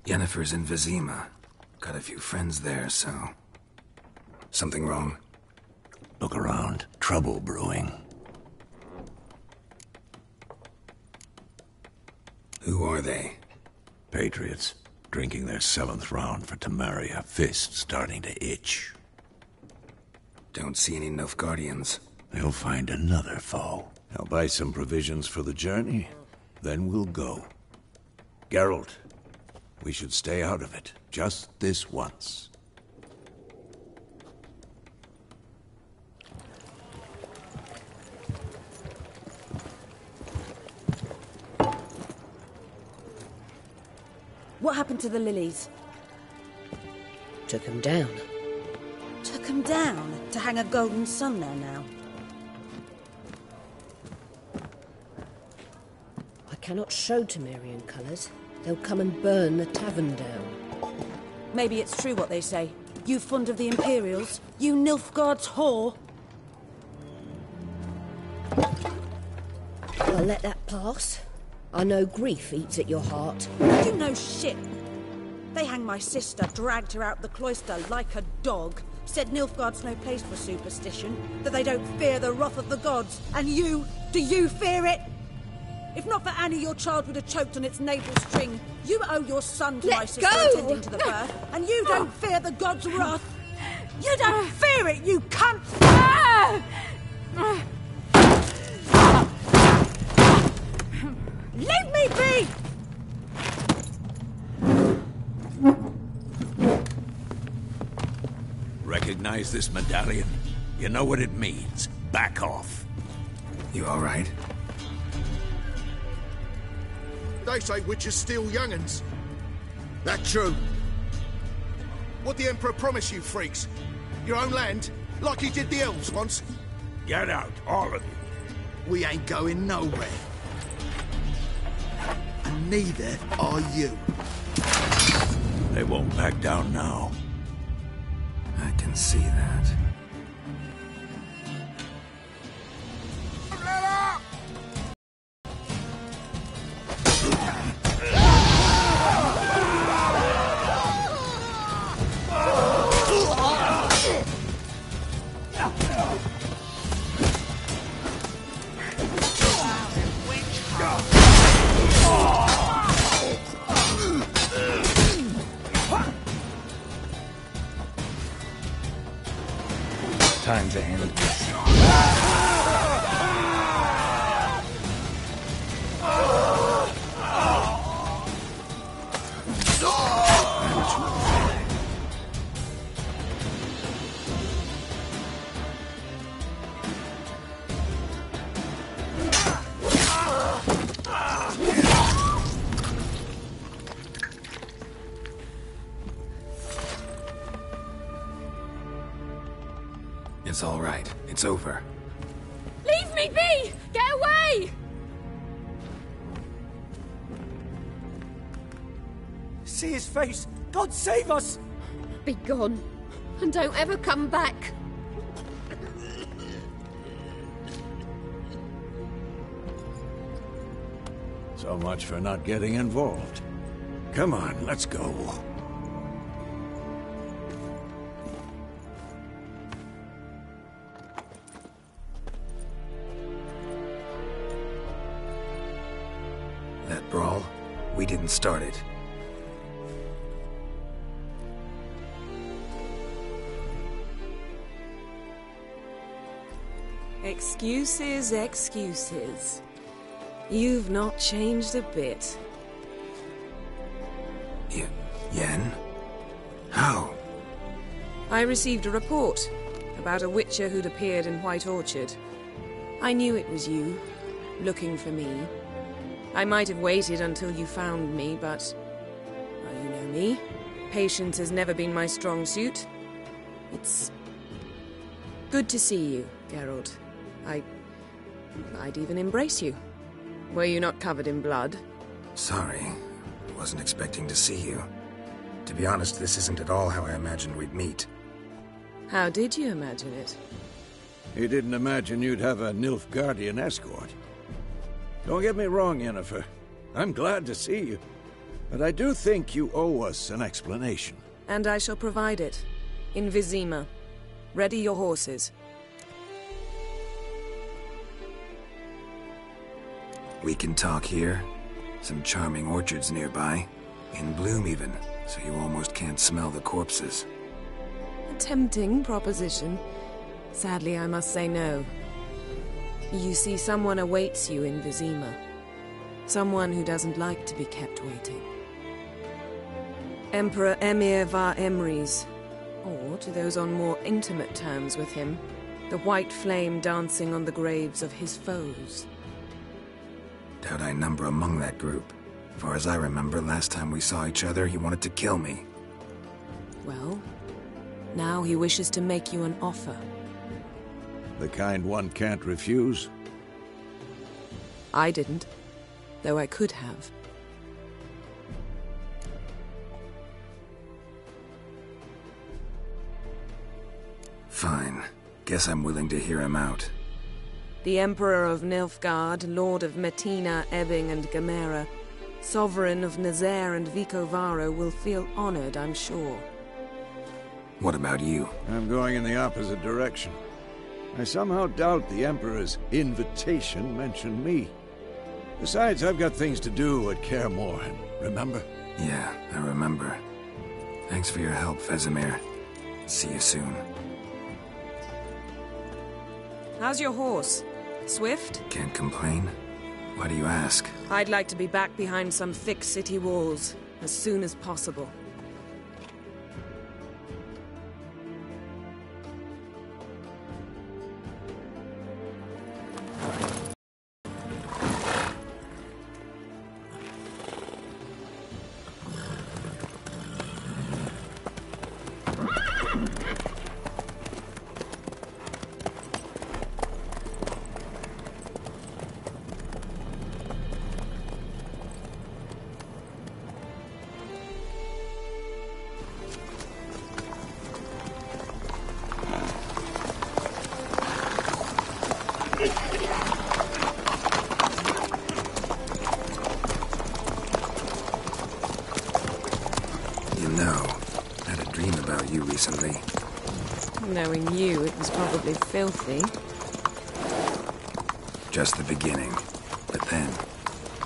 Yennefer's in Vizima. Got a few friends there, so... Something wrong? Look around. Trouble brewing. Who are they? Patriots. Drinking their 7th round for Temeria. Fist starting to itch. Don't see any Nilfgaardians. They'll find another foe. I'll buy some provisions for the journey. Then we'll go. Geralt, we should stay out of it. Just this once. What happened to the lilies? Took them down. Took them down? To hang a golden sun there now? I cannot show Temerian colours. They'll come and burn the tavern down. Maybe it's true what they say. You fond of the Imperials? You Nilfgaard's whore? I'll let that pass. I know grief eats at your heart. You know shit. They hanged my sister, dragged her out the cloister like a dog. Said Nilfgaard's no place for superstition, that they don't fear the wrath of the gods. And you, do you fear it? If not for Annie, your child would have choked on its navel string. You owe your son to my sister attending to the birth, and you don't fear the gods' wrath. You don't fear it, you cunt! Leave me be! Recognize this medallion? You know what it means. Back off. You all right? They say witches steal young'uns. That true? What the Emperor promised you, freaks? Your own land? Like he did the elves once? Get out, all of you. We ain't going nowhere. And neither are you. They won't back down now. I can see that. Time to end this. It's all right. It's over. Leave me be! Get away! See his face! God save us! Be gone, and don't ever come back. So much for not getting involved. Come on, let's go. That brawl, we didn't start it. Excuses, excuses. You've not changed a bit. Yen? How? I received a report about a witcher who'd appeared in White Orchard. I knew it was you, looking for me. I might have waited until you found me, but... well, you know me. Patience has never been my strong suit. It's... good to see you, Geralt. I'd even embrace you. Were you not covered in blood? Sorry. Wasn't expecting to see you. To be honest, this isn't at all how I imagined we'd meet. How did you imagine it? You didn't imagine you'd have a Nilfgaardian escort. Don't get me wrong, Yennefer. I'm glad to see you. But I do think you owe us an explanation. And I shall provide it. In Vizima. Ready your horses. We can talk here. Some charming orchards nearby. In bloom even, so you almost can't smell the corpses. A tempting proposition. Sadly, I must say no. You see, someone awaits you in Vizima. Someone who doesn't like to be kept waiting. Emperor Emir var Emrys, or, to those on more intimate terms with him, the white flame dancing on the graves of his foes. Doubt I number among that group. Far as I remember, last time we saw each other, he wanted to kill me. Well, now he wishes to make you an offer. The kind one can't refuse? I didn't, though I could have. Fine. Guess I'm willing to hear him out. The Emperor of Nilfgaard, Lord of Metina, Ebbing and Gamera, Sovereign of Nazaire and Vicovaro will feel honored, I'm sure. What about you? I'm going in the opposite direction. I somehow doubt the Emperor's invitation mentioned me. Besides, I've got things to do at Kaer Morhen, remember? Yeah, I remember. Thanks for your help, Vesemir. See you soon. How's your horse? Swift? Can't complain. Why do you ask? I'd like to be back behind some thick city walls, as soon as possible. Recently. Knowing you, it was probably filthy. Just the beginning. But then...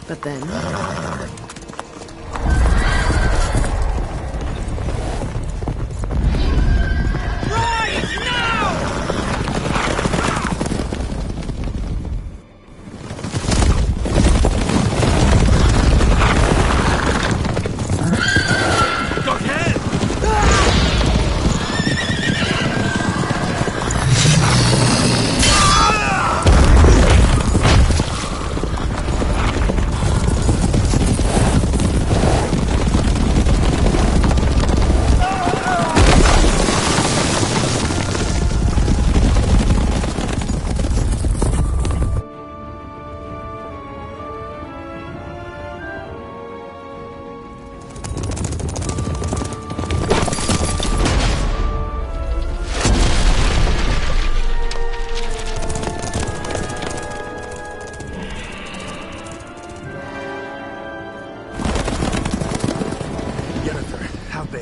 But then?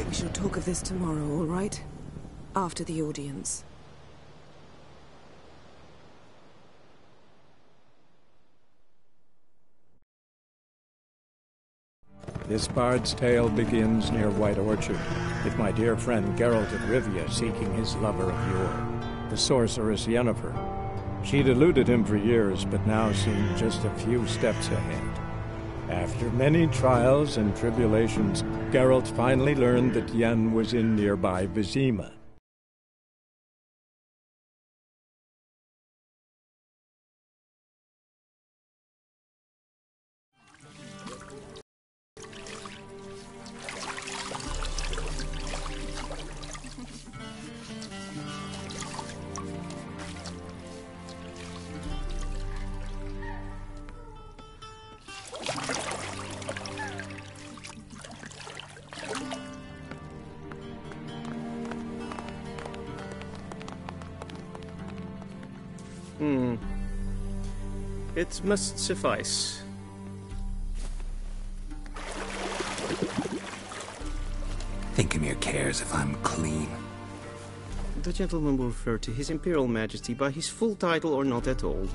We shall talk of this tomorrow, all right? After the audience. This bard's tale begins near White Orchard, with my dear friend Geralt of Rivia seeking his lover of yore, the sorceress Yennefer. She'd eluded him for years, but now seemed just a few steps ahead. After many trials and tribulations, Geralt finally learned that Yen was in nearby Vizima. It must suffice. think Emir cares if I'm clean? The gentleman will refer to His Imperial Majesty by his full title or not at all.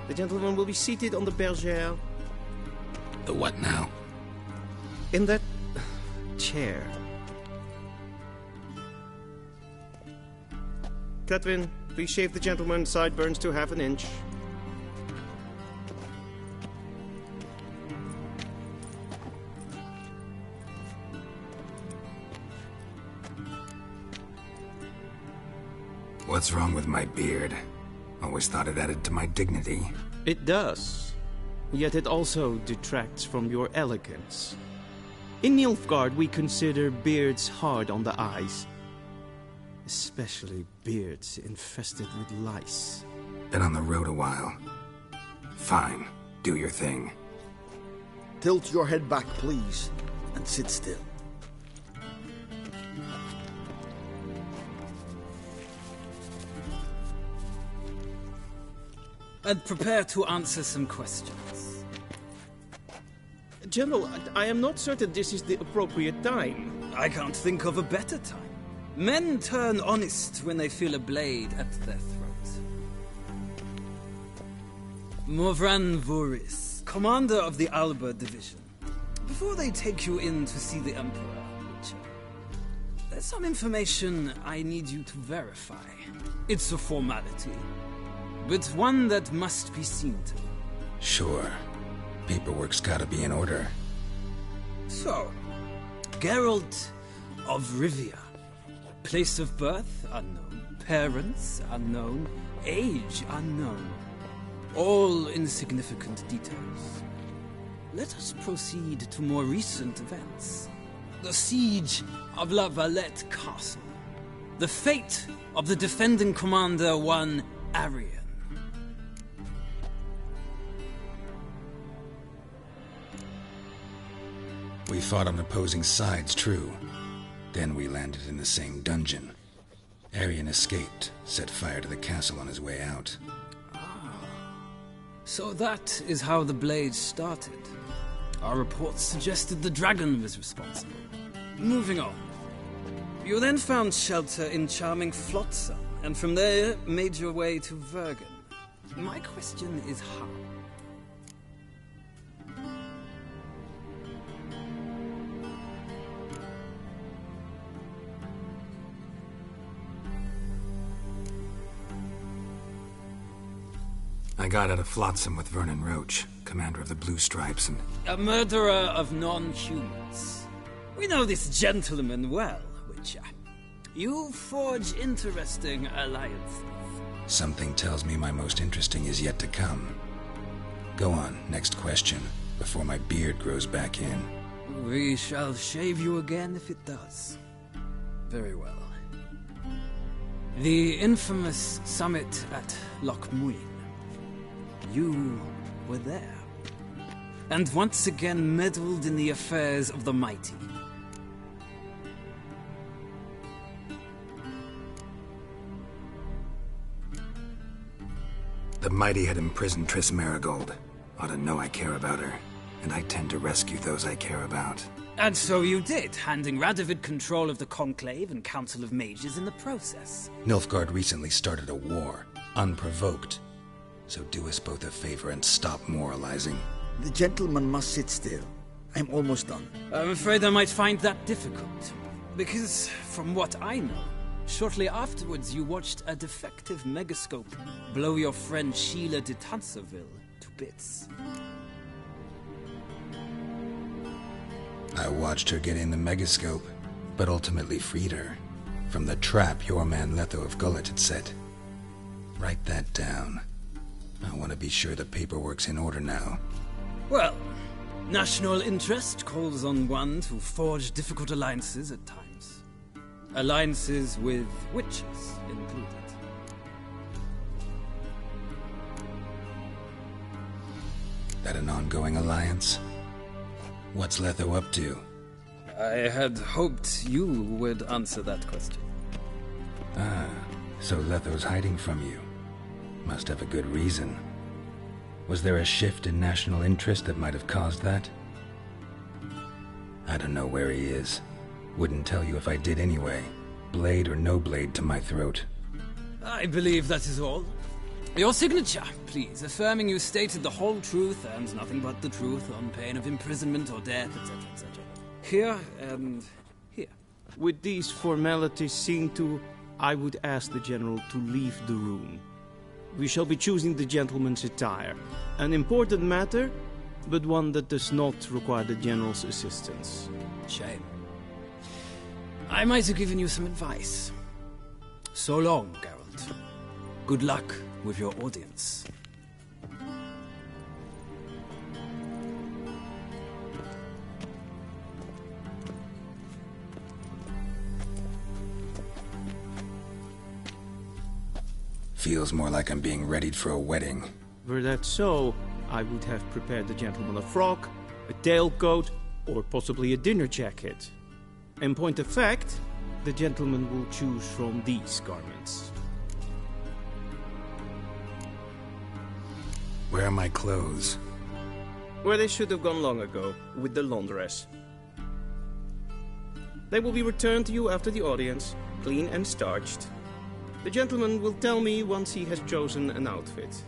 The gentleman will be seated on the bergère. The what now? In that chair. Catwin, please shave the gentleman's sideburns to half an inch. What's wrong with my beard? Always thought it added to my dignity. It does. Yet it also detracts from your elegance. In Nilfgaard, we consider beards hard on the eyes. Especially beards infested with lice. Been on the road a while. Fine, do your thing. Tilt your head back, please, and sit still. And prepare to answer some questions. General, I am not certain this is the appropriate time. I can't think of a better time. Men turn honest when they feel a blade at their throat. Morvran Voris, commander of the Alba Division. Before they take you in to see the Emperor, Witcher, there's some information I need you to verify. It's a formality, but one that must be seen to. Sure. Paperwork's gotta be in order. So, Geralt of Rivia. Place of birth, unknown. Parents, unknown. Age, unknown. All insignificant details. Let us proceed to more recent events. The siege of La Valette Castle. The fate of the defending commander, one Arian. We fought on opposing sides, true. Then we landed in the same dungeon. Arian escaped, set fire to the castle on his way out. So that is how the blade started. Our reports suggested the dragon was responsible. Moving on. You then found shelter in charming Flotsam, and from there made your way to Vergen. My question is how? I got out of Flotsam with Vernon Roach, commander of the Blue Stripes, and... A murderer of non-humans. We know this gentleman well, Witcher. You forge interesting alliances. Something tells me my most interesting is yet to come. Go on, next question, before my beard grows back in. We shall shave you again if it does. Very well. The infamous summit at Loch Muin. You were there, and once again meddled in the affairs of the mighty. The mighty had imprisoned Triss Marigold. Ought to know I care about her, and I tend to rescue those I care about. And so you did, handing Radovid control of the Conclave and Council of Mages in the process. Nilfgaard recently started a war, unprovoked. So do us both a favor and stop moralizing. The gentleman must sit still. I'm almost done. I'm afraid I might find that difficult. Because, from what I know, shortly afterwards you watched a defective megascope blow your friend Sheila de Tanserville to bits. I watched her get in the megascope, but ultimately freed her. From the trap your man Letho of Gullet had set. Write that down. I want to be sure the paperwork's in order now. Well, national interest calls on one to forge difficult alliances at times. Alliances with witches included. That an ongoing alliance? What's Letho up to? I had hoped you would answer that question. Ah, so Letho's hiding from you. Must have a good reason. Was there a shift in national interest that might have caused that? I don't know where he is. Wouldn't tell you if I did anyway. Blade or no blade to my throat. I believe that is all. Your signature, please, affirming you stated the whole truth and nothing but the truth on pain of imprisonment or death, etc., etc. Here and here. With these formalities seen to, I would ask the General to leave the room. We shall be choosing the gentleman's attire. An important matter, but one that does not require the General's assistance. Shame. I might have given you some advice. So long, Geralt. Good luck with your audience. Feels more like I'm being readied for a wedding. Were that so, I would have prepared the gentleman a frock, a tailcoat, or possibly a dinner jacket. In point of fact, the gentleman will choose from these garments. Where are my clothes? Where they should have gone long ago, with the laundress. They will be returned to you after the audience, clean and starched. The gentleman will tell me once he has chosen an outfit.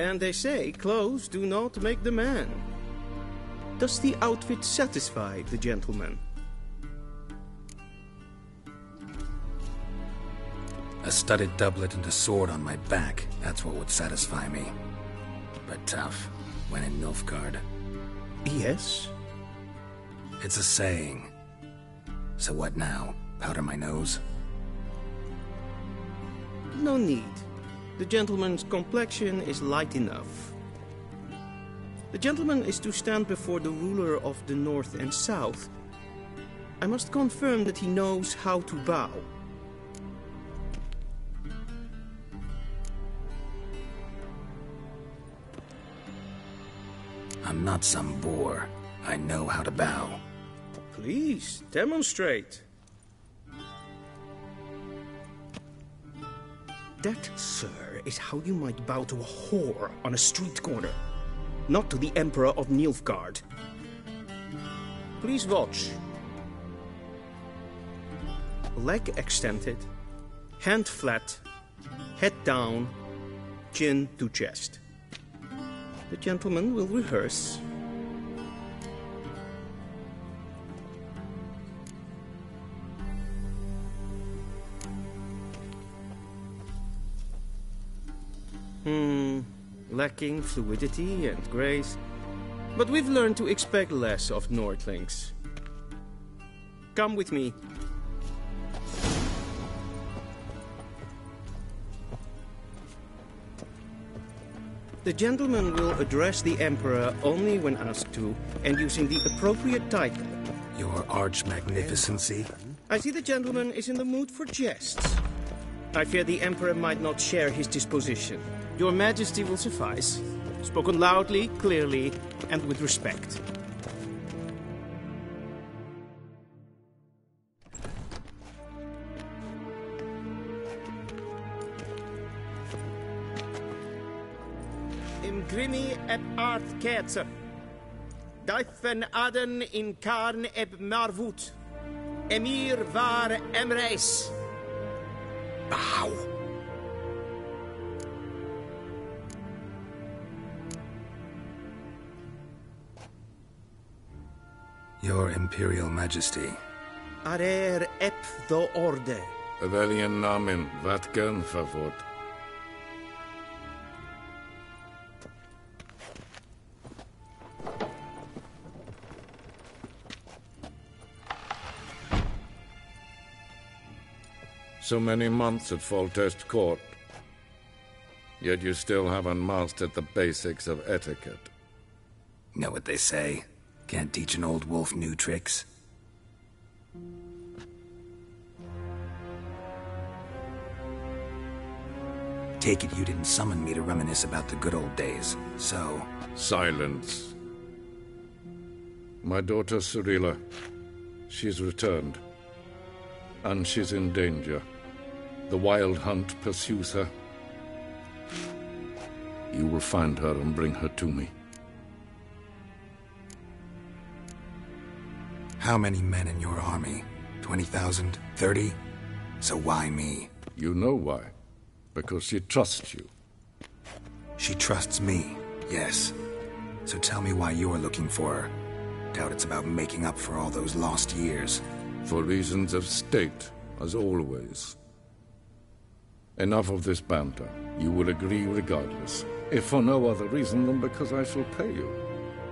And they say clothes do not make the man. Does the outfit satisfy the gentleman? A studded doublet and a sword on my back. That's what would satisfy me. But tough, when in Nilfgaard. Yes? It's a saying. So what now? Powder my nose? No need. The gentleman's complexion is light enough. The gentleman is to stand before the ruler of the North and South. I must confirm that he knows how to bow. I'm not some boor. I know how to bow. Please, demonstrate. That, sir, is how you might bow to a whore on a street corner, not to the Emperor of Nilfgaard. Please watch. Leg extended, hand flat, head down, chin to chest. The gentleman will rehearse. Lacking fluidity and grace. But we've learned to expect less of Nordlings. Come with me. The gentleman will address the Emperor only when asked to, and using the appropriate title. Your Arch-Magnificency? I see the gentleman is in the mood for jests. I fear the Emperor might not share his disposition. Your Majesty will suffice. Spoken loudly, clearly, and with respect. Imgrimi eb art ketzer. Daifen aden in karn eb marvut. Emir var emreis. Bow. Your Imperial Majesty, Arer ep do orde. Welchen Namen? Wat gern favor? So many months at Foltest Court. Yet you still haven't mastered the basics of etiquette. Know what they say? Can't teach an old wolf new tricks. Take it you didn't summon me to reminisce about the good old days, so... Silence. My daughter Cyrilla, she's returned. And she's in danger. The Wild Hunt pursues her. You will find her and bring her to me. How many men in your army? 20,000? 30? So why me? You know why. Because she trusts you. She trusts me, yes. So tell me why you're looking for her. Doubt it's about making up for all those lost years. For reasons of state, as always. Enough of this banter. You will agree regardless. If for no other reason than because I shall pay you.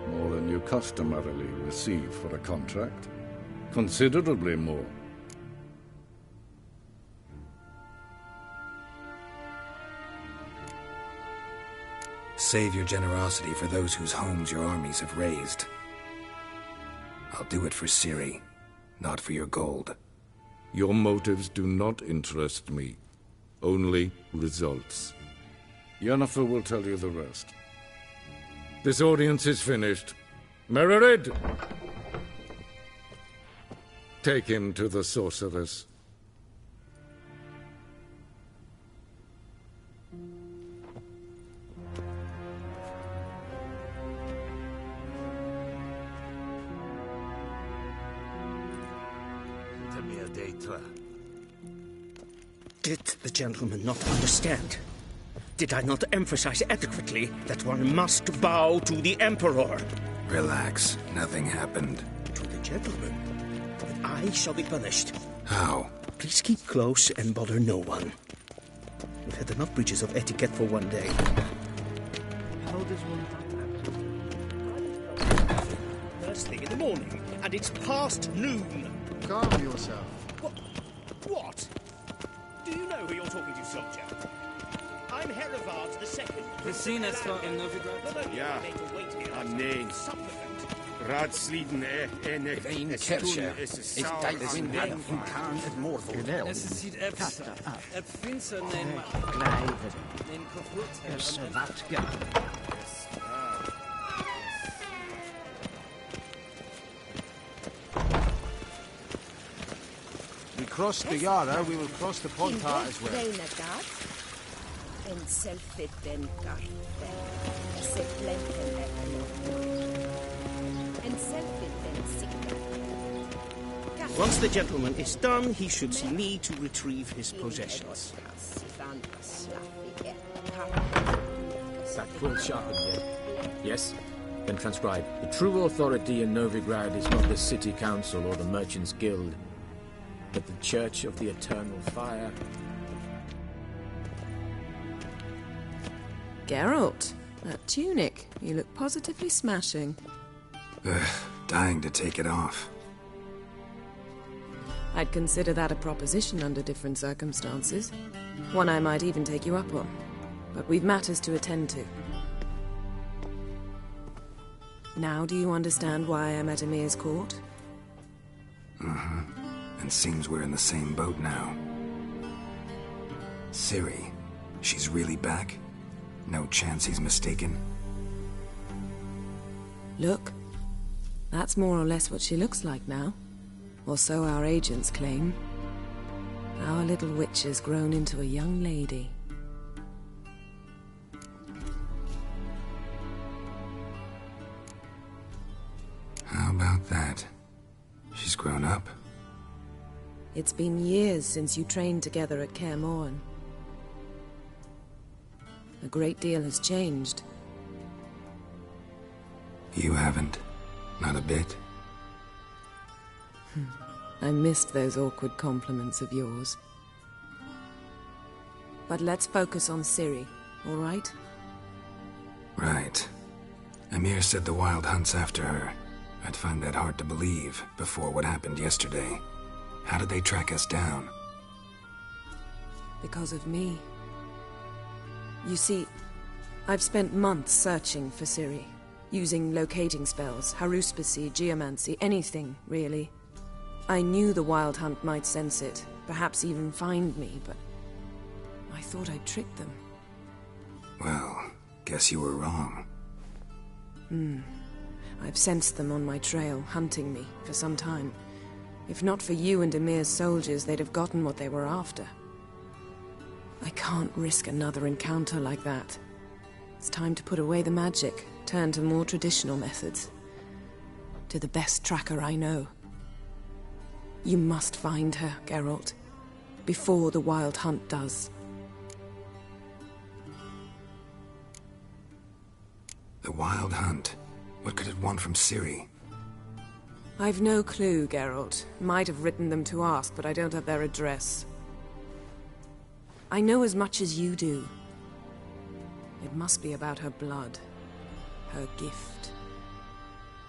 More than you customarily receive for a contract. Considerably more. Save your generosity for those whose homes your armies have razed. I'll do it for Ciri, not for your gold. Your motives do not interest me. Only results. Yennefer will tell you the rest. This audience is finished. Mererid! Take him to the sorceress. Did the gentleman not understand? Did I not emphasize adequately that one must bow to the Emperor? Relax. Nothing happened. To the gentleman. But I shall be punished. How? Please keep close and bother no one. We've had enough breaches of etiquette for one day. How does one... First thing in the morning, and it's past noon. Calm yourself. What? Do you know who you're talking to, soldier? I'm Herivard II. The scene is for in Novigrad. Ja, nee. Raadsleden enig een kersje is tijdens een vulkaan het moordvordeel. Es ziet er finster neem kapot. Is wat gaan. We crossed the Yara, we will cross the Pontar as well. Once the gentleman is done, he should see me to retrieve his possessions. That full sharpened yet? Yes? Then transcribe. The true authority in Novigrad is not the City Council or the Merchants' Guild, but the Church of the Eternal Fire. Geralt, that tunic. You look positively smashing. Dying to take it off. I'd consider that a proposition under different circumstances. One I might even take you up on. But we've matters to attend to. Now do you understand why I'm at Emir's court? Mm-hmm. And seems we're in the same boat now. Ciri, she's really back? No chance he's mistaken? Look, that's more or less what she looks like now. Or so our agents claim. Our little witch has grown into a young lady. How about that? She's grown up? It's been years since you trained together at Kaer Morhen. A great deal has changed. You haven't? Not a bit? I missed those awkward compliments of yours. But let's focus on Ciri, all right? Right. Emir said the Wild Hunt's after her. I'd find that hard to believe before what happened yesterday. How did they track us down? Because of me. You see, I've spent months searching for Ciri, using locating spells, haruspicy, geomancy, anything, really. I knew the Wild Hunt might sense it, perhaps even find me, but I thought I'd tricked them. Well, guess you were wrong. I've sensed them on my trail, hunting me, for some time. If not for you and Emir's soldiers, they'd have gotten what they were after. I can't risk another encounter like that. It's time to put away the magic, turn to more traditional methods. To the best tracker I know. You must find her, Geralt, before the Wild Hunt does. The Wild Hunt? What could it want from Ciri? I've no clue, Geralt. Might have written them to ask, but I don't have their address. I know as much as you do. It must be about her blood. Her gift.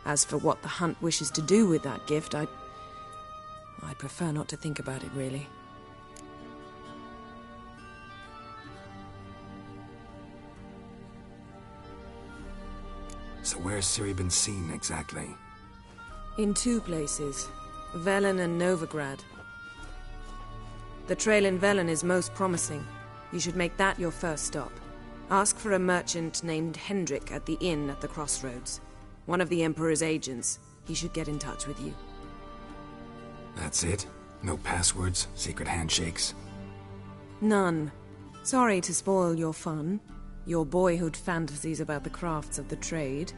As for what the Hunt wishes to do with that gift, I'd prefer not to think about it, really. So where's Ciri been seen, exactly? In two places. Velen and Novigrad. The trail in Velen is most promising. You should make that your first stop. Ask for a merchant named Hendrik at the inn at the crossroads. One of the Emperor's agents. He should get in touch with you. That's it? No passwords? Secret handshakes? None. Sorry to spoil your fun. Your boyhood fantasies about the crafts of the trade.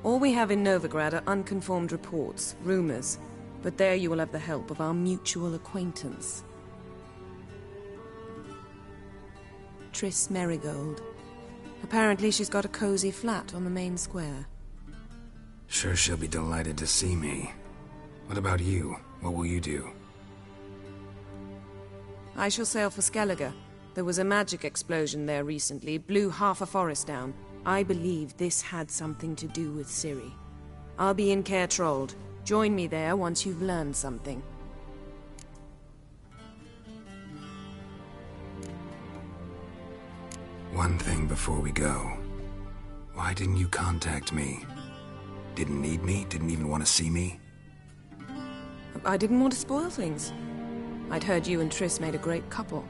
All we have in Novigrad are unconfirmed reports, rumors. But there you will have the help of our mutual acquaintance. Triss Merigold. Apparently she's got a cozy flat on the main square. Sure she'll be delighted to see me. What about you? What will you do? I shall sail for Skellige. There was a magic explosion there recently, blew half a forest down. I believe this had something to do with Ciri. I'll be in Caer Trold. Join me there once you've learned something. One thing before we go. Why didn't you contact me? Didn't need me? Didn't even want to see me? I didn't want to spoil things. I'd heard you and Triss made a great couple.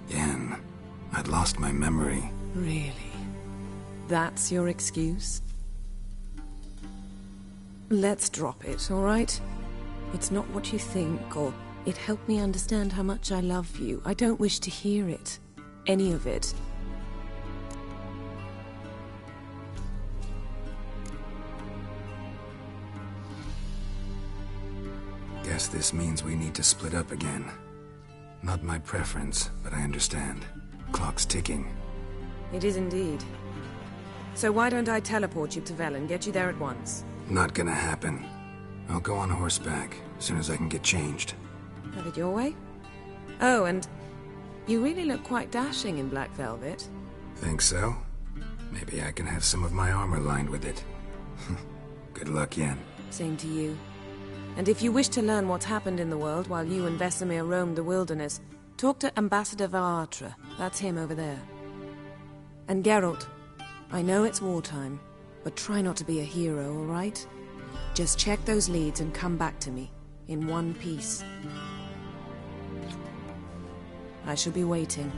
Yen, I'd lost my memory. Really? That's your excuse? Let's drop it, all right? It's not what you think, or it helped me understand how much I love you. I don't wish to hear it. Any of it. Guess this means we need to split up again. Not my preference, but I understand. Clock's ticking. It is indeed. So why don't I teleport you to Velen, get you there at once? Not gonna happen. I'll go on horseback, as soon as I can get changed. Have it your way? Oh, and you really look quite dashing in black velvet. Think so? Maybe I can have some of my armor lined with it. Good luck, Yen. Same to you. And if you wish to learn what's happened in the world while you and Vesemir roamed the wilderness, talk to Ambassador Varatra. That's him over there. And Geralt, I know it's wartime, but try not to be a hero, all right? Just check those leads and come back to me, in one piece. I shall be waiting.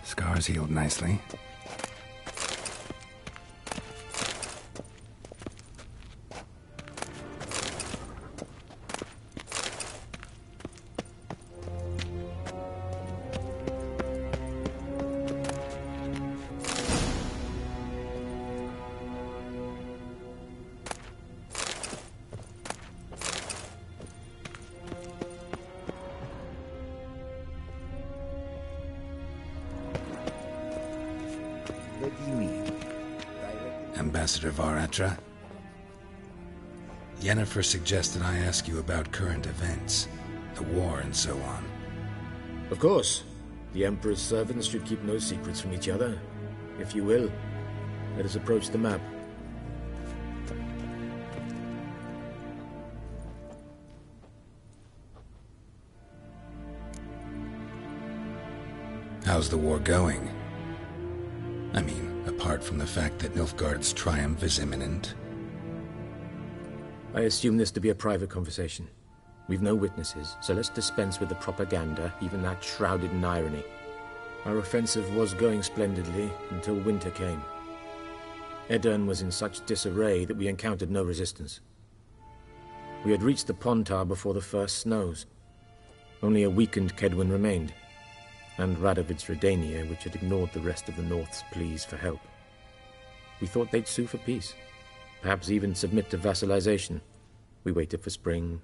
Scars healed nicely. Ambassador Varatra? Yennefer suggested I ask you about current events, the war and so on. Of course. The Emperor's servants should keep no secrets from each other. If you will, let us approach the map. How's the war going? I mean, apart from the fact that Nilfgaard's triumph is imminent. I assume this to be a private conversation. We've no witnesses, so let's dispense with the propaganda, even that shrouded in irony. Our offensive was going splendidly until winter came. Edirn was in such disarray that we encountered no resistance. We had reached the Pontar before the first snows. Only a weakened Kedwin remained, and Radovid's Redania, which had ignored the rest of the North's pleas for help. We thought they'd sue for peace, perhaps even submit to vassalization. We waited for spring,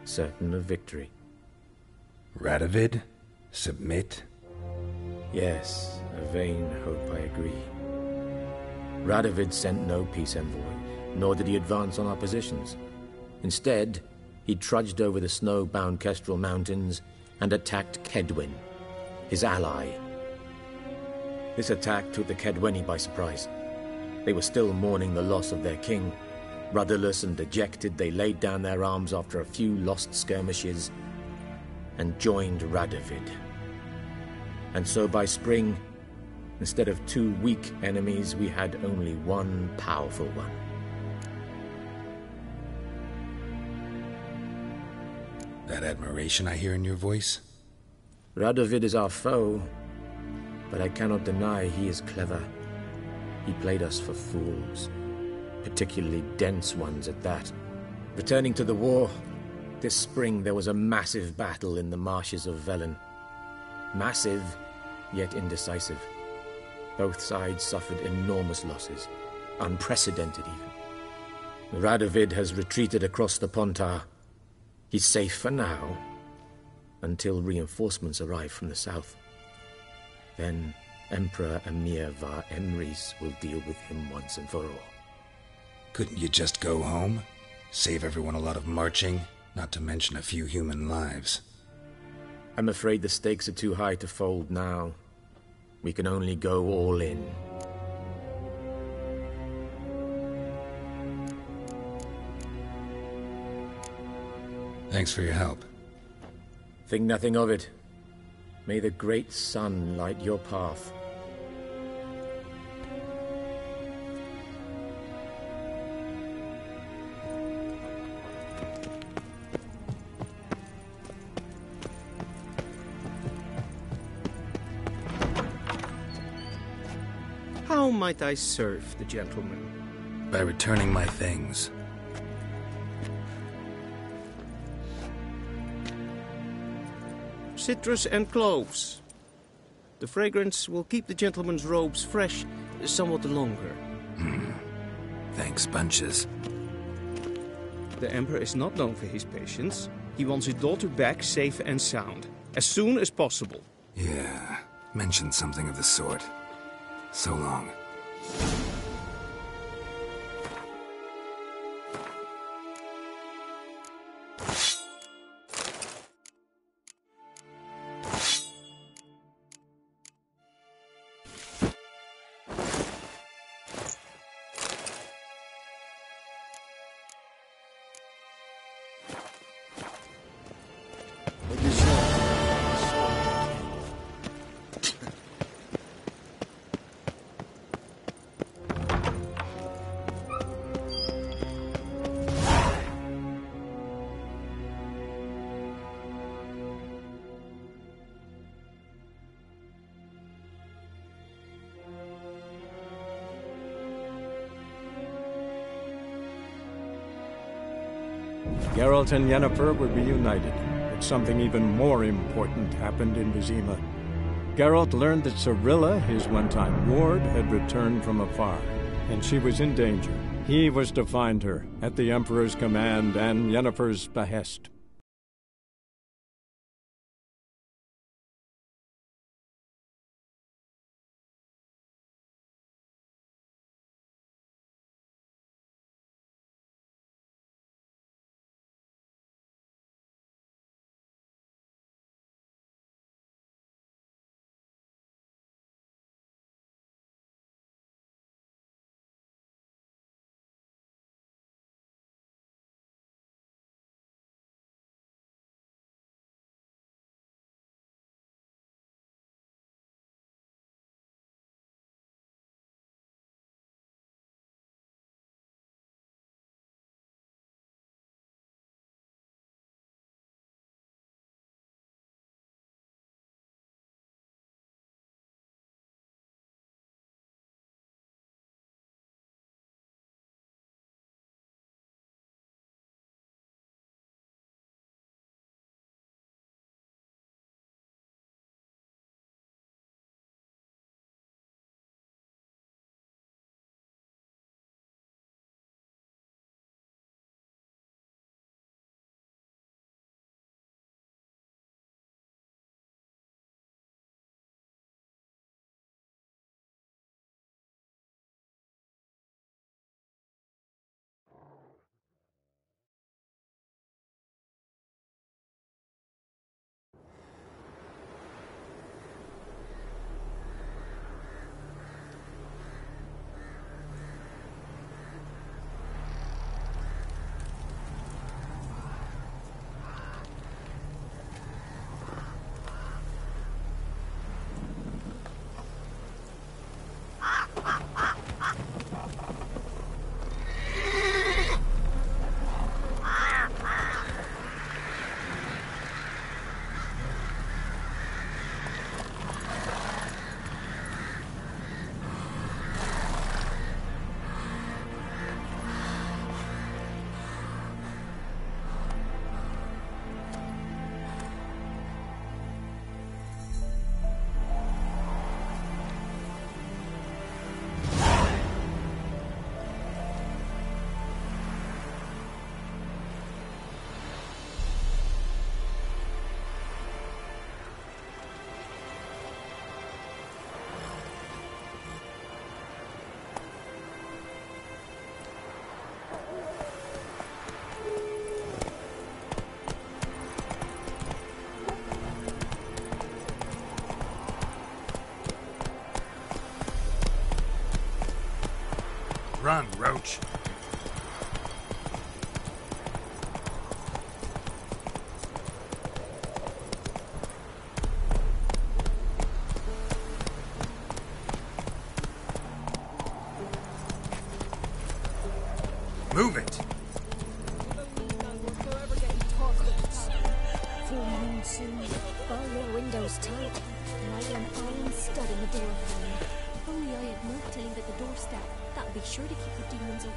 certain of victory. Radovid? Submit? Yes, a vain hope, I agree. Radovid sent no peace envoy, nor did he advance on our positions. Instead, he trudged over the snow-bound Kestrel Mountains and attacked Kedwin, his ally. This attack took the Kedweni by surprise. They were still mourning the loss of their king. Rudderless and dejected, they laid down their arms after a few lost skirmishes and joined Radovid. And so by spring, instead of 2 weak enemies, we had only one powerful one. That admiration I hear in your voice? Radovid is our foe, but I cannot deny he is clever. He played us for fools, particularly dense ones at that. Returning to the war, this spring there was a massive battle in the marshes of Velen. Massive, yet indecisive. Both sides suffered enormous losses, unprecedented even. Radovid has retreated across the Pontar. He's safe for now, until reinforcements arrive from the south. Then Emperor Emir var Emrys will deal with him once and for all. Couldn't you just go home? Save everyone a lot of marching, not to mention a few human lives. I'm afraid the stakes are too high to fold now. We can only go all in. Thanks for your help. Think nothing of it. May the great sun light your path. How might I serve the gentleman? By returning my things. Citrus and cloves. The fragrance will keep the gentleman's robes fresh somewhat longer. Thanks, bunches. The Emperor is not known for his patience. He wants his daughter back safe and sound, as soon as possible. Yeah, mentioned something of the sort. So long. Geralt and Yennefer were reunited, but something even more important happened in Vizima. Geralt learned that Cirilla, his one-time ward, had returned from afar, and she was in danger. He was to find her, at the Emperor's command and Yennefer's behest. Run, Roach. Move it. Full moon soon. Bar your windows tight, and I will an iron stud in the door for you. If only I had milk to leave at the doorstep, that would be sure to keep the demons away.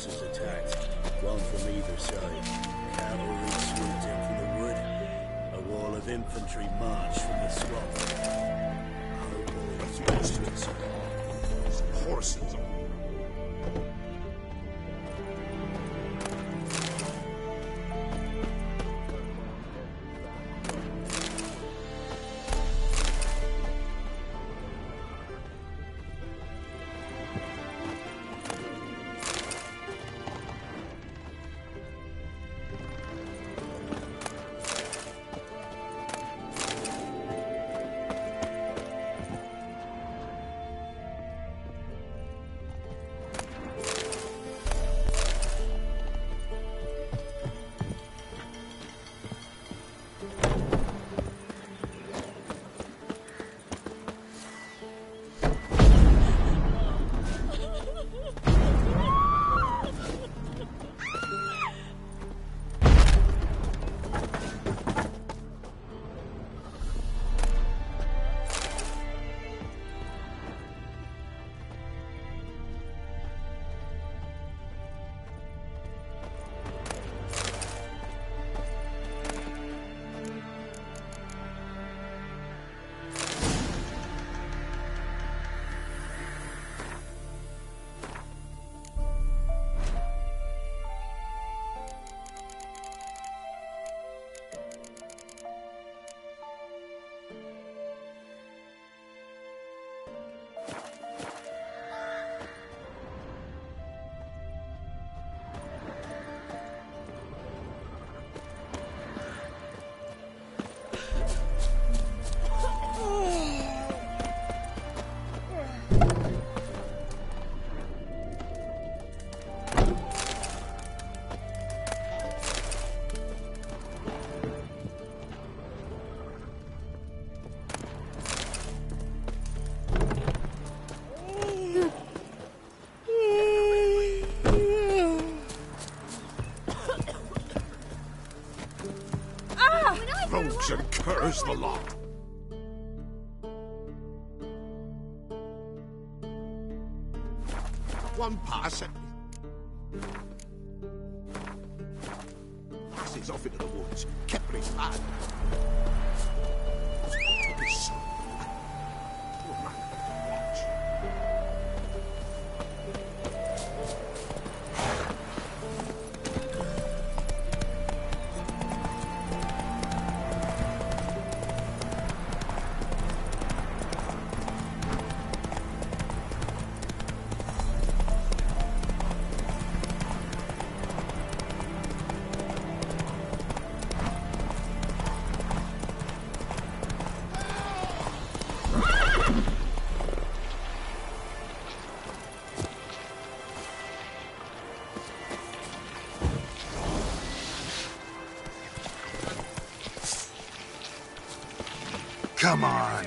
forces attacked, one from either side. Cavalry swooped in from the wood. A wall of infantry marched from the swamp. Horses. Rogues and curs the lot. One pass. Passes off into the woods. Kept his hand. Come on.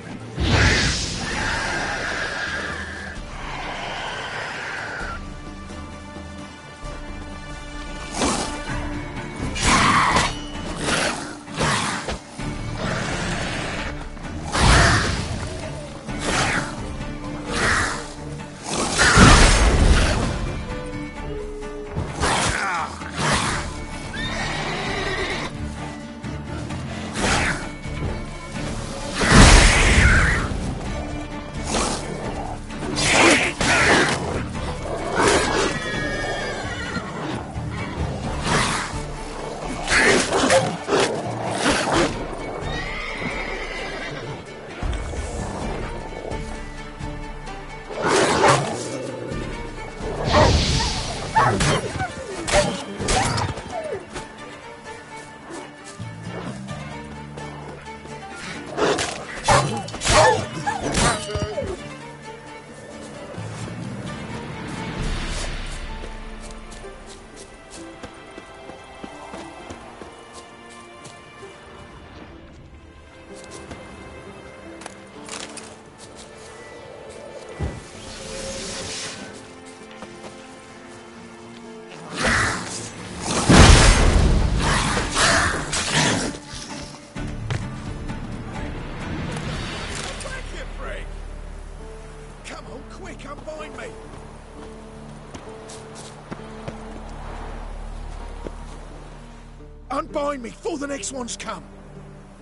Unbind me before the next ones come.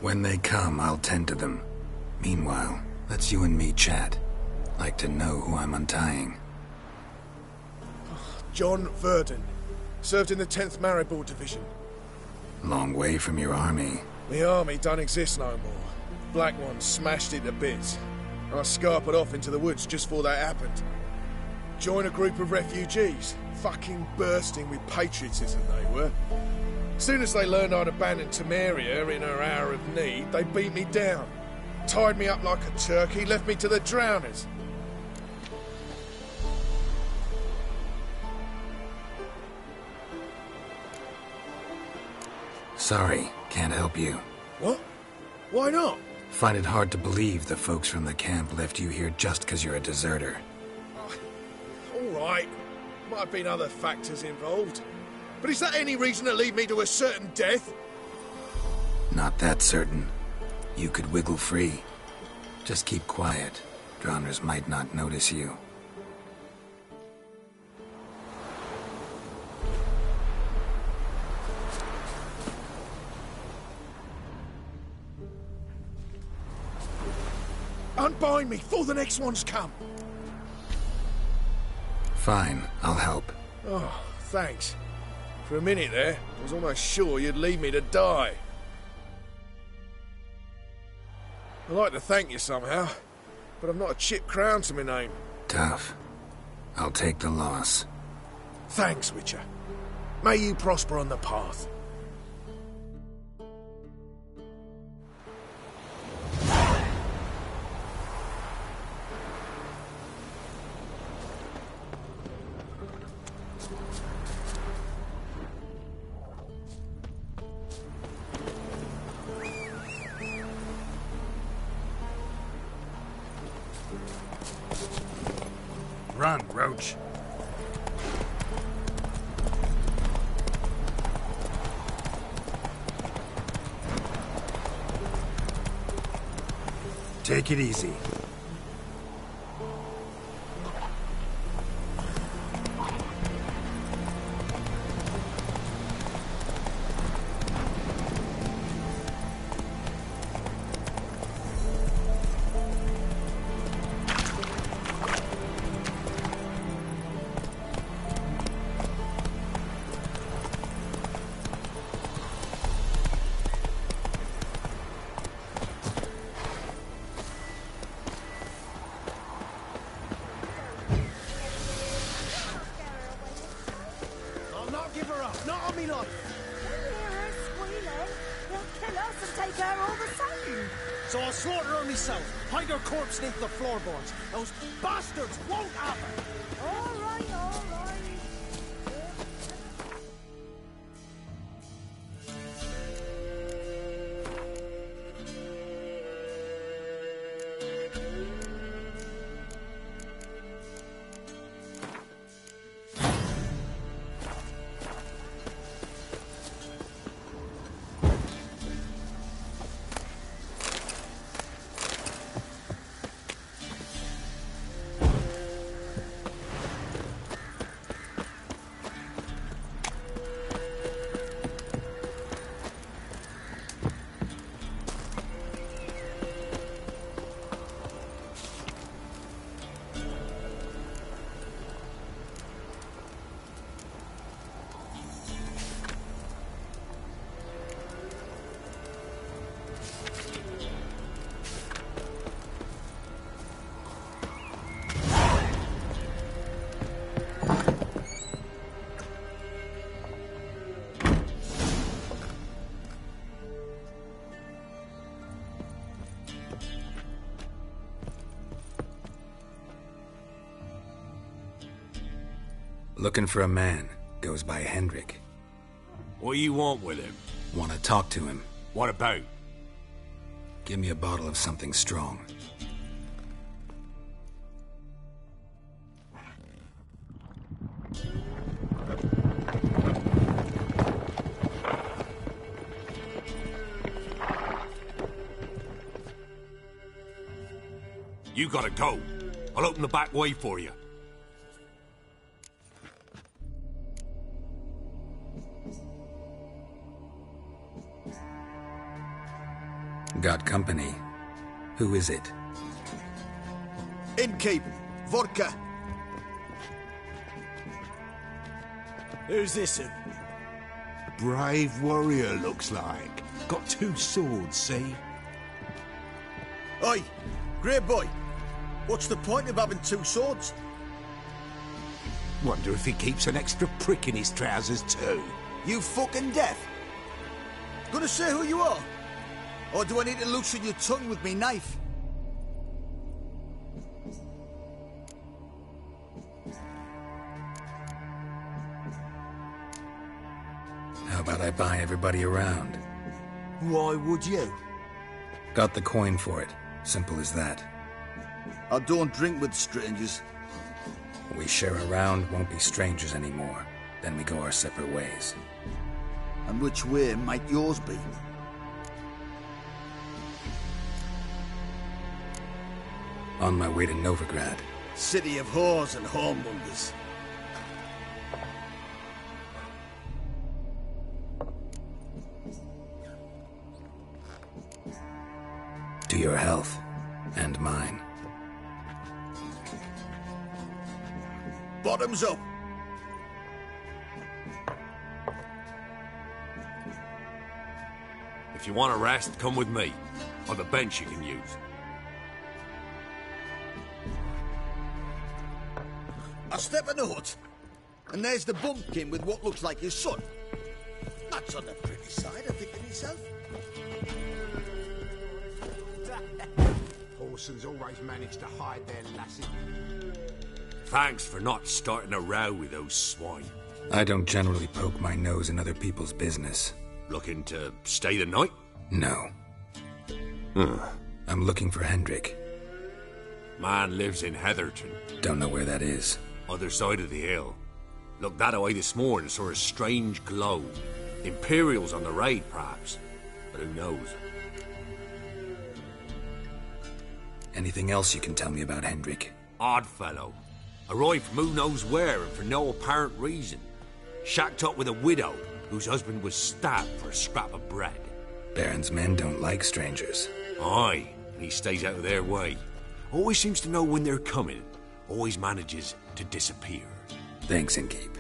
When they come, I'll tend to them. Meanwhile, let's you and me chat. Like to know who I'm untying. John Verdon. Served in the 10th Maribor Division. Long way from your army. The army don't exist no more. Black Ones smashed it to bits. I scarpered off into the woods just before that happened. Joined a group of refugees. Fucking bursting with patriotism they were. Soon as they learned I'd abandoned Temeria in her hour of need, they beat me down. Tied me up like a turkey, left me to the drowners. Sorry, can't help you. What? Why not? Find it hard to believe the folks from the camp left you here just because you're a deserter. All right. Might have been other factors involved. But is that any reason to lead me to a certain death? Not that certain. You could wiggle free. Just keep quiet. Drowners might not notice you. Unbind me before the next ones come. Fine, I'll help. Oh, thanks. For a minute there, I was almost sure you'd leave me to die. I'd like to thank you somehow, but I've not a chip crown to my name. Tough. I'll take the loss. Thanks, Witcher. May you prosper on the path. Run, Roach. Take it easy. So I'll slaughter her myself. Hide her corpse beneath the floorboards. Those bastards won't have her. All right, all right. Looking for a man. Goes by Hendrik. What do you want with him? Want to talk to him. What about? Give me a bottle of something strong. You gotta go. I'll open the back way for you. Got company. Who is it? Innkeep, vodka. Who's this? Brave warrior, looks like. Got 2 swords, see? Oi, grey boy. What's the point of having 2 swords? Wonder if he keeps an extra prick in his trousers too. You fucking deaf. Gonna say who you are? Or do I need to loosen your tongue with me knife? How about I buy everybody around? Why would you? Got the coin for it. Simple as that. I don't drink with strangers. We share a round, won't be strangers anymore. Then we go our separate ways. And which way might yours be? On my way to Novigrad. City of whores and whoremongers. To your health. And mine. Bottoms up. If you want a rest, come with me. On the bench you can use. I step in the hut, and there's the bumpkin with what looks like his son. That's on the pretty side, I think to myself. Orsons always manage to hide their lassie. Thanks for not starting a row with those swine. I don't generally poke my nose in other people's business. Looking to stay the night? No. I'm looking for Hendrik. Man lives in Heatherton. Don't know where that is. Other side of the hill. Looked that away this morning, saw a strange glow. Imperials on the raid, perhaps. But who knows? Anything else you can tell me about Hendrik? Odd fellow. Arrived from who knows where and for no apparent reason. Shacked up with a widow whose husband was stabbed for a scrap of bread. Baron's men don't like strangers. Aye, and he stays out of their way. Always seems to know when they're coming. Always manages to disappear. Thanks, Innkeep.